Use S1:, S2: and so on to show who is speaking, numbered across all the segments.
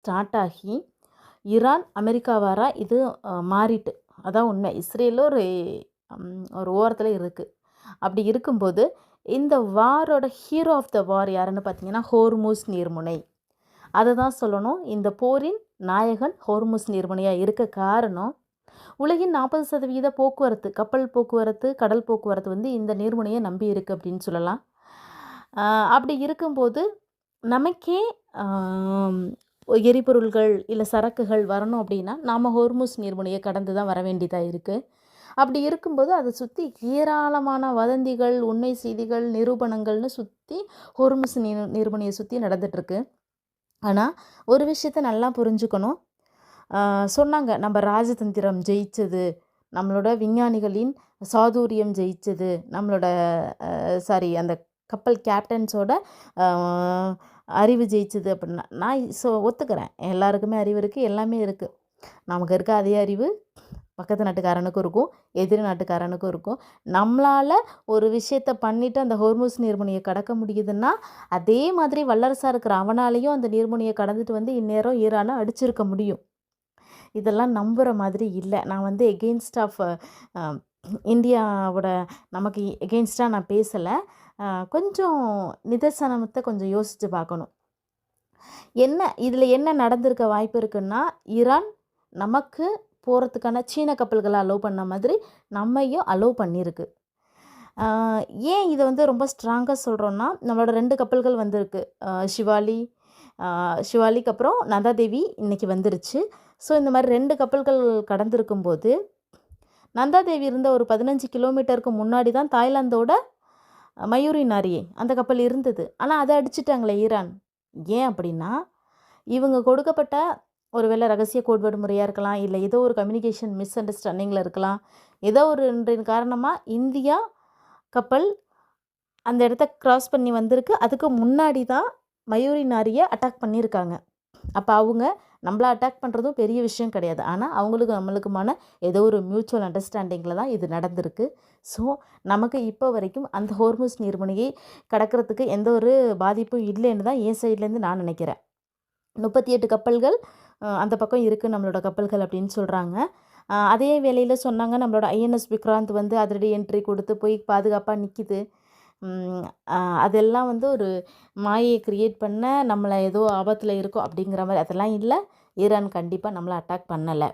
S1: Start ஆகி Iran அமெரிக்காவாரா இது மாறிட்டு. அதான் உண்மை. இஸ்ரேலும் ஒரு ஓரத்தில் இருக்குது. அப்படி இருக்கும்போது இந்த வாரோட ஹீரோ ஆஃப் த வார் யாருன்னு பார்த்தீங்கன்னா ஹோர்முஸ் நீர்முனை. அதை தான் சொல்லணும். இந்த போரின் நாயகன் ஹோர்முஸ் நீர்முனையாக இருக்க காரணம் உலகின் 40% போக்குவரத்து, கப்பல் போக்குவரத்து, கடல் போக்குவரத்து வந்து இந்த நீர்முனையை நம்பி இருக்குது அப்படின்னு சொல்லலாம். அப்படி இருக்கும்போது நமக்கே எரிபொருள்கள் இல்லை சரக்குகள் வரணும் அப்படின்னா நாம் ஹோர்முஸ் நீர்முனையை கடந்து தான் வர வேண்டியதாக இருக்குது. அப்படி இருக்கும்போது அதை சுற்றி ஏராளமான வதந்திகள், உண்மை செய்திகள், நிரூபணங்கள்னு சுற்றி ஹோர்முஸ் நீர்முனையை சுற்றி நடந்துகிட்ருக்கு. ஆனால் ஒரு விஷயத்தை நல்லா புரிஞ்சுக்கணும். சொன்னாங்க நம்ம ராஜதந்திரம் ஜெயிச்சது, நம்மளோட விஞ்ஞானிகளின் சாதுரியம் ஜெயிச்சது, நம்மளோட அந்த கப்பல் கேப்டன்ஸோட அறிவு ஜெயிச்சது அப்படின்னா நான் ஒத்துக்கிறேன். எல்லாருக்குமே அறிவு இருக்குது, எல்லாமே இருக்குது. நமக்கு இருக்க அதே அறிவு பக்கத்து நாட்டுக்காரனுக்கும் இருக்கும், எதிரி நாட்டுக்காரனுக்கும் இருக்கும். நம்மளால் ஒரு விஷயத்தை பண்ணிவிட்டு அந்த ஹோர்முஸ் நீர்முனையை கடக்க முடியுதுன்னா அதே மாதிரி வல்லரசாக இருக்கிற அவனாலேயும் அந்த நீர்முனையை கடந்துட்டு வந்து இந்நேரம் ஈரானை அடிச்சிருக்க முடியும். இதெல்லாம் நம்புகிற மாதிரி இல்லை. நான் வந்து எகெயின்ஸ்ட் ஆஃப் இந்தியாவோட நமக்கு எகெயின்ஸ்டாக நான் பேசலை. கொஞ்சம் நிதர்சனத்தை கொஞ்சம் யோசித்து பார்க்கணும். இதில் என்ன நடந்திருக்க வாய்ப்பு இருக்குன்னா, ஈரான் நமக்கு போகிறதுக்கான சீன கப்பல்களை அலோவ் பண்ண மாதிரி நம்மையும் அலோவ் பண்ணியிருக்கு. ஏன் இதை வந்து ரொம்ப ஸ்ட்ராங்காக சொல்கிறோன்னா, நம்மளோட 2 கப்பல்கள் வந்திருக்கு. ஷிவாலிக்கு அப்புறம் நந்தாதேவி இன்றைக்கி வந்துருச்சு. ஸோ இந்த மாதிரி 2 கப்பல்கள் கடந்திருக்கும்போது நந்தாதேவி இருந்த ஒரு 15 கிலோமீட்டருக்கு முன்னாடி தான் தாய்லாந்தோட மயூரி நாரியே அந்த கப்பல் இருந்தது. ஆனால் அதை அடிச்சிட்டாங்களே ஈரான். ஏன் அப்படின்னா, இவங்க கொடுக்கப்பட்ட ஒரு வேளை ரகசிய கோட்வேர்டு முறையாக இருக்கலாம், இல்லை ஏதோ ஒரு கம்யூனிகேஷன் மிஸ் அண்டர்ஸ்டாண்டிங்கில் இருக்கலாம். ஏதோ ஒரு காரணமாக இந்தியா கப்பல் அந்த இடத்த க்ராஸ் பண்ணி வந்திருக்கு. அதுக்கு முன்னாடி தான் மயூரி நாரியை அட்டாக் பண்ணியிருக்காங்க. அப்போ அவங்க நம்மளை அட்டாக் பண்ணுறதும் பெரிய விஷயம் கிடையாது. ஆனால் அவங்களுக்கு நம்மளுக்குமான ஏதோ ஒரு மியூச்சுவல் அண்டர்ஸ்டாண்டிங்கில் தான் இது நடந்திருக்கு. ஸோ நமக்கு இப்போ வரைக்கும் அந்த ஹோர்முஸ் நீர்முனையை கடக்கிறதுக்கு எந்த ஒரு பாதிப்பும் இல்லைன்னு தான் என் சைட்லேருந்து நான் நினைக்கிறேன். 38 கப்பல்கள் அந்த பக்கம் இருக்குது நம்மளோட கப்பல்கள் அப்படின்னு சொல்கிறாங்க. அதே வேளையில் சொன்னாங்க நம்மளோட ஐஎன்எஸ் விக்ராந்த் வந்து அதிரடி என்ட்ரி கொடுத்து போய் பாதுகாப்பாக நிற்கிது. அதெல்லாம் வந்து ஒரு மாயை கிரியேட் பண்ண நம்மளை ஏதோ ஆபத்தில் இருக்கும் அப்படிங்கிற மாதிரி அதெல்லாம் இல்லை. ஈரான் கண்டிப்பாக நம்மளை அட்டாக் பண்ணலை.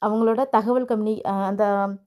S1: அவங்களோட தகவல் அந்த